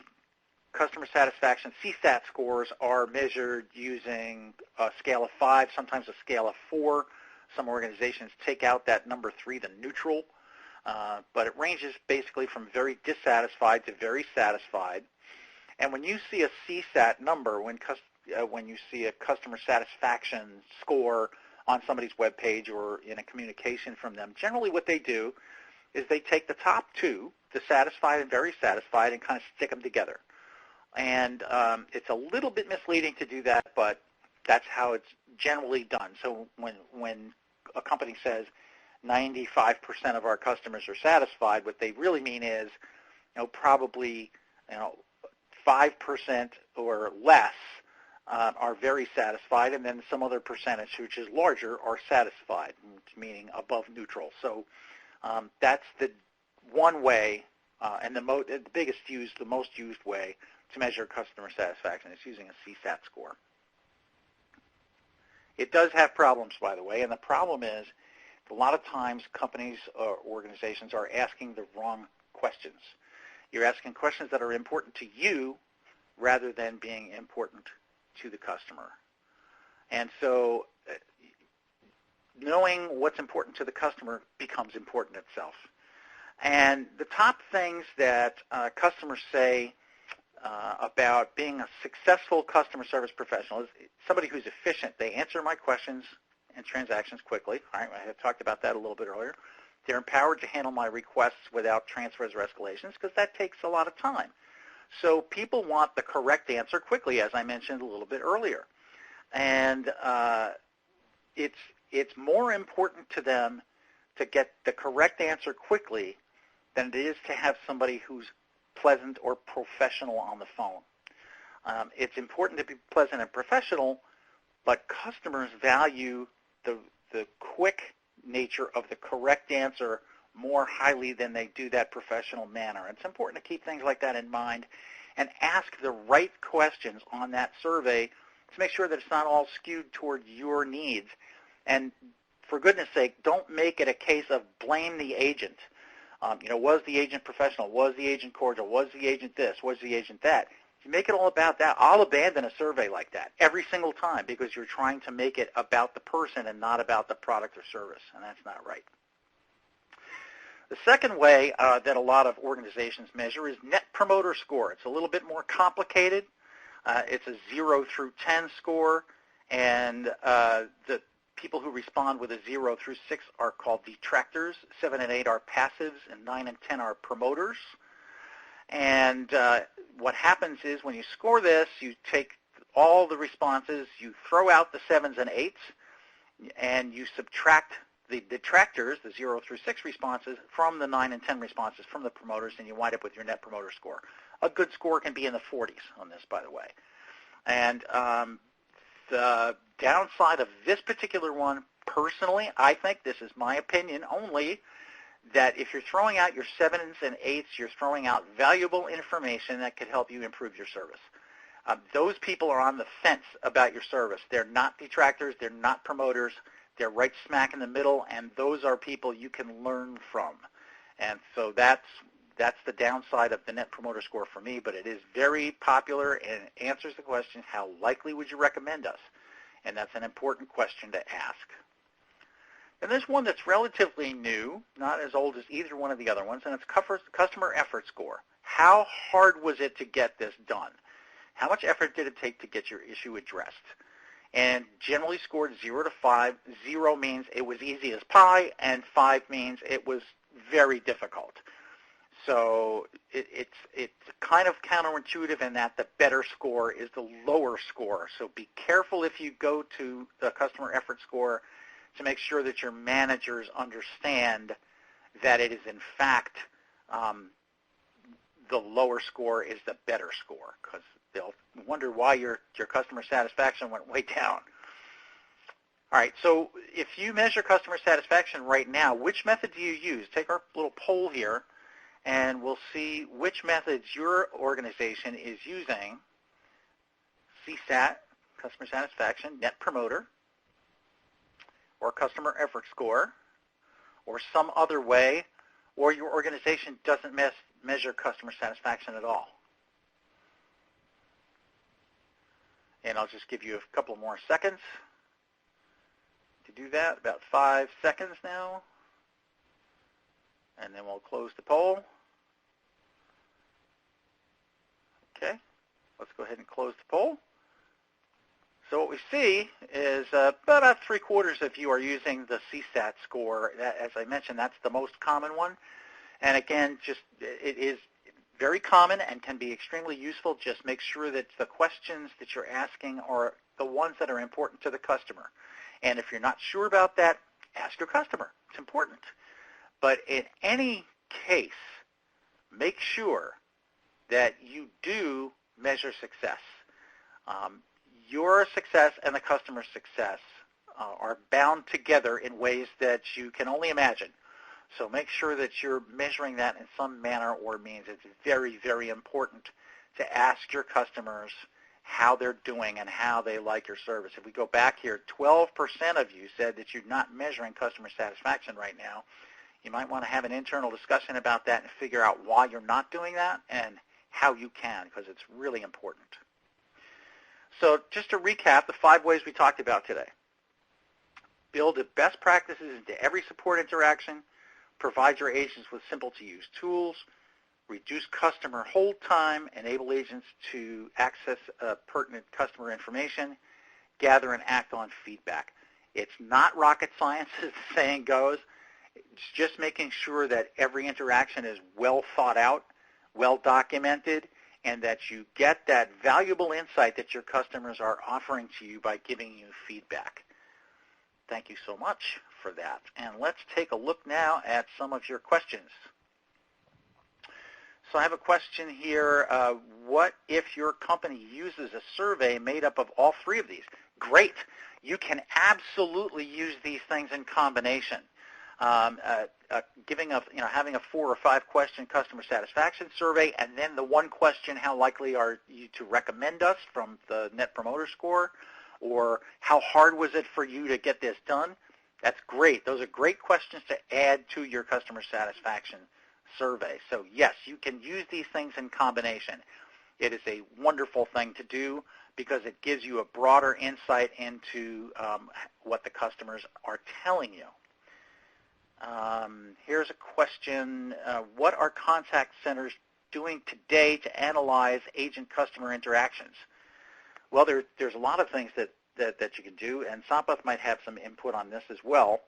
customer satisfaction CSAT scores are measured using a scale of 5, sometimes a scale of 4. Some organizations take out that number 3, the neutral, but it ranges basically from very dissatisfied to very satisfied. And when you see a CSAT number, when you see a customer satisfaction score on somebody's web page or in a communication from them, generally what they do is they take the top 2, the satisfied and very satisfied, and kind of stick them together. And it's a little bit misleading to do that, but that's how it's generally done. So when a company says 95% of our customers are satisfied, what they really mean is, probably 5% or less are very satisfied, and then some other percentage, which is larger, are satisfied, meaning above neutral. So that's the one way, and the most used way to measure customer satisfaction is using a CSAT score. It does have problems, by the way, and the problem is a lot of times companies or organizations are asking the wrong questions. You're asking questions that are important to you rather than being important to the customer. And so knowing what's important to the customer becomes important itself. And the top things that customers say about being a successful customer service professional is somebody who's efficient. They answer my questions and transactions quickly. All right, I had talked about that a little bit earlier. They're empowered to handle my requests without transfers or escalations because that takes a lot of time. So people want the correct answer quickly, as I mentioned a little bit earlier. And it's more important to them to get the correct answer quickly than it is to have somebody who's pleasant or professional on the phone. It's important to be pleasant and professional, but customers value the quick nature of the correct answer more highly than they do that professional manner. It's important to keep things like that in mind and ask the right questions on that survey to make sure that it's not all skewed toward your needs. And for goodness sake, don't make it a case of blame the agent. Was the agent professional? Was the agent cordial? Was the agent this? Was the agent that? If you make it all about that, I'll abandon a survey like that every single time because you're trying to make it about the person and not about the product or service, and that's not right. The second way that a lot of organizations measure is Net Promoter Score. It's a little bit more complicated. It's a 0 through 10 score, and the people who respond with a 0 through 6 are called detractors. 7 and 8 are passives, and 9 and 10 are promoters. And what happens is when you score this, you take all the responses, you throw out the 7s and 8s, and you subtract the detractors, the 0 through 6 responses, from the 9 and 10 responses from the promoters, and you wind up with your Net Promoter Score. A good score can be in the 40s on this, by the way. And the downside of this particular one, personally, I think, this is my opinion only, that if you're throwing out your 7s and 8s, you're throwing out valuable information that could help you improve your service. Those people are on the fence about your service. They're not detractors. They're not promoters. They're right smack in the middle, and those are people you can learn from. And so that's the downside of the Net Promoter Score for me, but it is very popular and answers the question, how likely would you recommend us? And that's an important question to ask. And there's one that's relatively new, not as old as either one of the other ones, and it's Customer Effort Score. How hard was it to get this done? How much effort did it take to get your issue addressed? And generally scored 0 to 5. 0 means it was easy as pie, and 5 means it was very difficult. So it's kind of counterintuitive in that the better score is the lower score. So be careful if you go to the Customer Effort Score to make sure that your managers understand that it is in fact the lower score is the better score, because they'll wonder why your customer satisfaction went way down. All right, so if you measure customer satisfaction right now, which method do you use? Take our little poll here, and we'll see which methods your organization is using. CSAT, customer satisfaction, Net Promoter, or customer effort score, or some other way, or your organization doesn't measure customer satisfaction at all. And I'll just give you a couple more seconds to do that, about 5 seconds now. And then we'll close the poll. Okay, let's go ahead and close the poll. So what we see is about 3/4 of you are using the CSAT score. As I mentioned, that's the most common one. And again, it is very common and can be extremely useful. Just make sure that the questions that you're asking are the ones that are important to the customer. And if you're not sure about that, ask your customer. It's important. But in any case, make sure that you do measure success. Your success and the customer's success are bound together in ways that you can only imagine. So make sure that you're measuring that in some manner or means. It's very, very important to ask your customers how they're doing and how they like your service. If we go back here, 12% of you said that you're not measuring customer satisfaction right now. You might want to have an internal discussion about that and figure out why you're not doing that and how you can, because it's really important. So just to recap the 5 ways we talked about today. Build the best practices into every support interaction. Provide your agents with simple-to-use tools. Reduce customer hold time. Enable agents to access pertinent customer information. Gather and act on feedback. It's not rocket science, as the saying goes. It's just making sure that every interaction is well thought out, well documented, and that you get that valuable insight that your customers are offering to you by giving you feedback. Thank you so much for that. And let's take a look now at some of your questions. So I have a question here. What if your company uses a survey made up of all 3 of these? Great. You can absolutely use these things in combination. Having a 4 or 5 question customer satisfaction survey, and then the one question, how likely are you to recommend us, from the Net Promoter Score, or how hard was it for you to get this done? That's great. Those are great questions to add to your customer satisfaction survey. So yes, you can use these things in combination. It is a wonderful thing to do because it gives you a broader insight into what the customers are telling you. Here's a question. What are contact centers doing today to analyze agent-customer interactions? Well, there's a lot of things that you can do, and Sampath might have some input on this as well.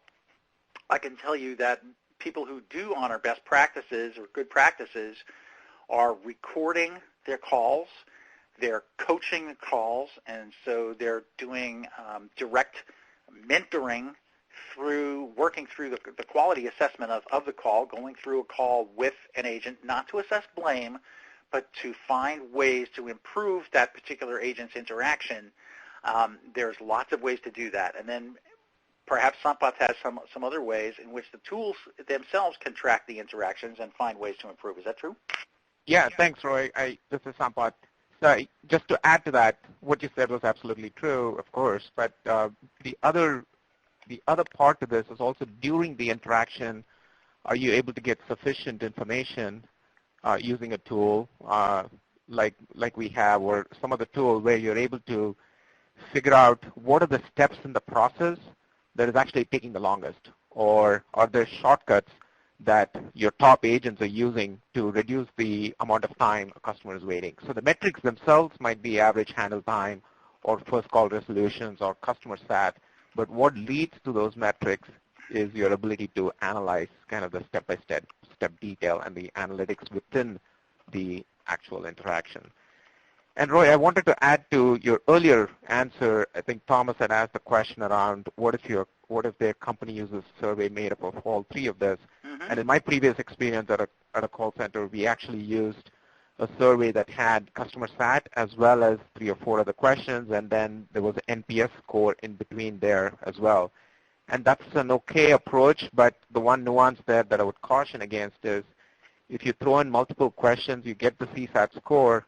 I can tell you that people who do honor best practices or good practices are recording their calls, they're coaching the calls, and so they're doing direct mentoring through working through the quality assessment of the call, going through a call with an agent, not to assess blame, but to find ways to improve that particular agent's interaction. There's lots of ways to do that. And then perhaps Sampath has some other ways in which the tools themselves can track the interactions and find ways to improve. Is that true? Yeah, thanks, Roy. This is Sampath. So just to add to that, what you said was absolutely true, of course, but the other part to this is also during the interaction, are you able to get sufficient information using a tool like we have, or some other tool where you're able to figure out what are the steps in the process that is actually taking the longest, or are there shortcuts that your top agents are using to reduce the amount of time a customer is waiting. So the metrics themselves might be average handle time or first call resolutions or customer sat, but what leads to those metrics is your ability to analyze kind of the step-by-step detail and the analytics within the actual interaction. And Roy, I wanted to add to your earlier answer. I think Thomas had asked the question around what if what if their company uses a survey made up of all three of this? Mm-hmm. And in my previous experience at a call center, we actually used a survey that had customer SAT as well as 3 or 4 other questions, and then there was an NPS score in between there as well. And that's an okay approach, but the one nuance there that I would caution against is if you throw in multiple questions, you get the CSAT score,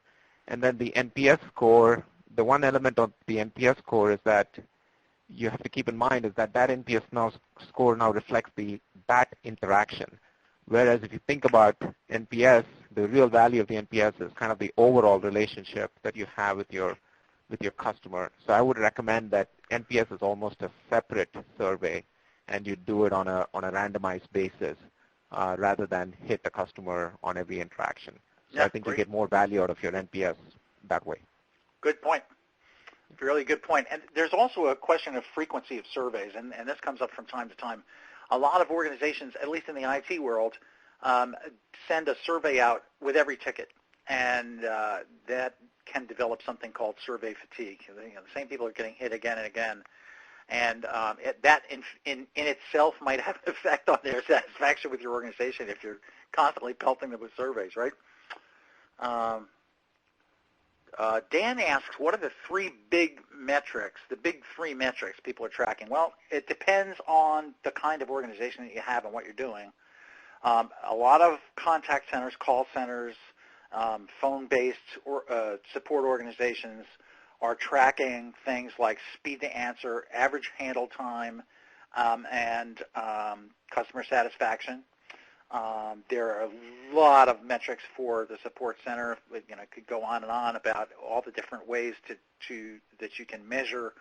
and then the NPS score, the one element of the NPS score is that you have to keep in mind is that NPS score now reflects that interaction. Whereas if you think about NPS, the real value of the NPS is kind of the overall relationship that you have with your customer. So I would recommend that NPS is almost a separate survey, and you do it on a randomized basis rather than hit the customer on every interaction. So Yeah, I think great. you get more value out of your NPS that way. Good point. Really good point. And there's also a question of frequency of surveys, and this comes up from time to time. A lot of organizations, at least in the IT world, send a survey out with every ticket, and that can develop something called survey fatigue. The same people are getting hit again and again, and that in itself might have an effect on their satisfaction with your organization if you're constantly pelting them with surveys, right? Dan asks, what are the three big metrics people are tracking? Well, it depends on the kind of organization that you have and what you're doing. A lot of contact centers, call centers, phone-based support organizations are tracking things like speed to answer, average handle time, and customer satisfaction. There are a lot of metrics for the support center. Could go on and on about all the different ways that you can measure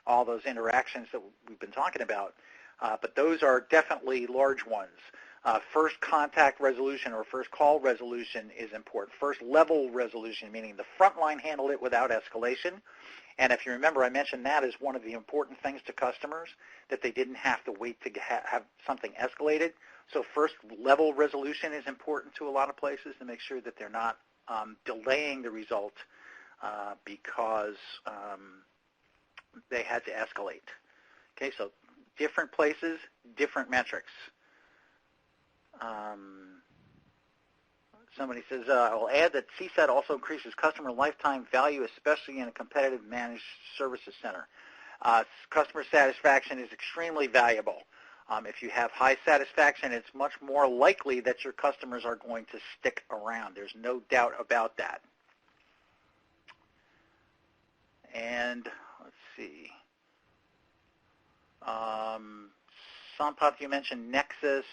all those interactions that we've been talking about. But those are definitely large ones. First contact resolution or first call resolution is important. First level resolution, meaning the front line handled it without escalation. And if you remember, I mentioned that as one of the important things to customers, that they didn't have to wait to have something escalated. So first level resolution is important to a lot of places to make sure that they're not delaying the result because they had to escalate. Okay, so different places, different metrics. Somebody says, I'll add that CSAT also increases customer lifetime value, especially in a competitive managed services center. Customer satisfaction is extremely valuable. If you have high satisfaction, it's much more likely that your customers are going to stick around. There's no doubt about that. And let's see. Sampath, you mentioned Nexus.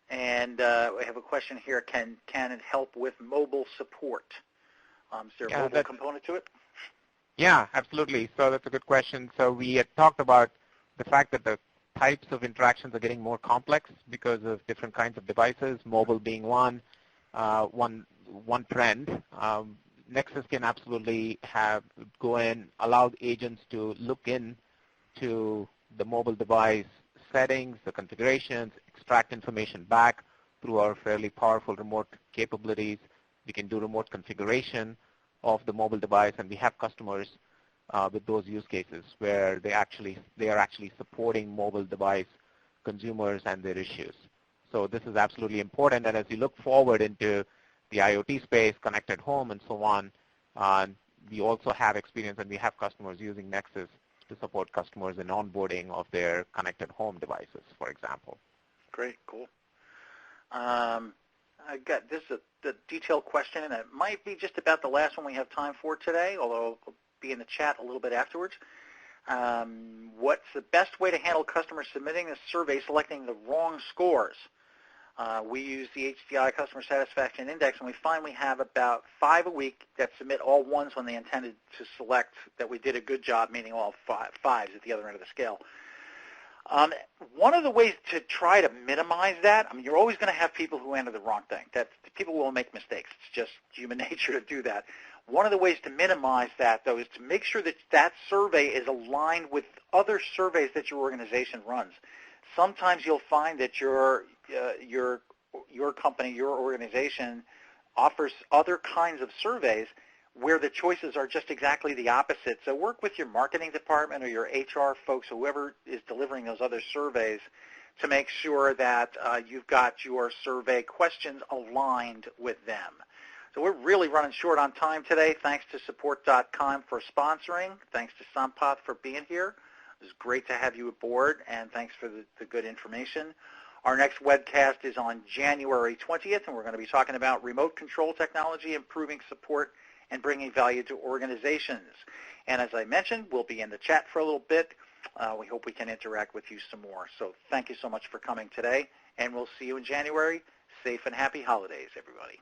And we have a question here, can it help with mobile support? Is there a mobile component to it? Yeah, absolutely. So that's a good question. So we had talked about the fact that the types of interactions are getting more complex because of different kinds of devices, mobile being one trend. Nexus can absolutely go in, allow agents to look in to the mobile device settings, the configurations, extract information back through our fairly powerful remote capabilities. We can do remote configuration of the mobile device, and we have customers with those use cases where they are actually supporting mobile device consumers and their issues. So this is absolutely important, and as you look forward into the IoT space, connected home, and so on, we also have experience, and we have customers using Nexus to support customers in onboarding of their connected home devices, for example. Great, cool. This is a detailed question, and it might be just about the last one we have time for today, although it'll be in the chat a little bit afterwards. What's the best way to handle customers submitting a survey selecting the wrong scores? We use the HDI Customer Satisfaction Index, and we find we have about 5 a week that submit all ones when they intended to select that we did a good job, meaning all fives at the other end of the scale. One of the ways to try to minimize that, you're always going to have people who enter the wrong thing. People will make mistakes. It's just human nature to do that. One of the ways to minimize that, though, is to make sure that that survey is aligned with other surveys that your organization runs. Sometimes you'll find that your company, your organization, offers other kinds of surveys where the choices are just exactly the opposite. So work with your marketing department or your HR folks, whoever is delivering those other surveys, to make sure that you've got your survey questions aligned with them. So we're really running short on time today. Thanks to Support.com for sponsoring. Thanks to Sampath for being here. It was great to have you aboard, and thanks for the good information. Our next webcast is on January 20th, and we're going to be talking about remote control technology, improving support, and bringing value to organizations. And as I mentioned, we'll be in the chat for a little bit. We hope we can interact with you some more. So thank you so much for coming today, and we'll see you in January. Safe and happy holidays, everybody.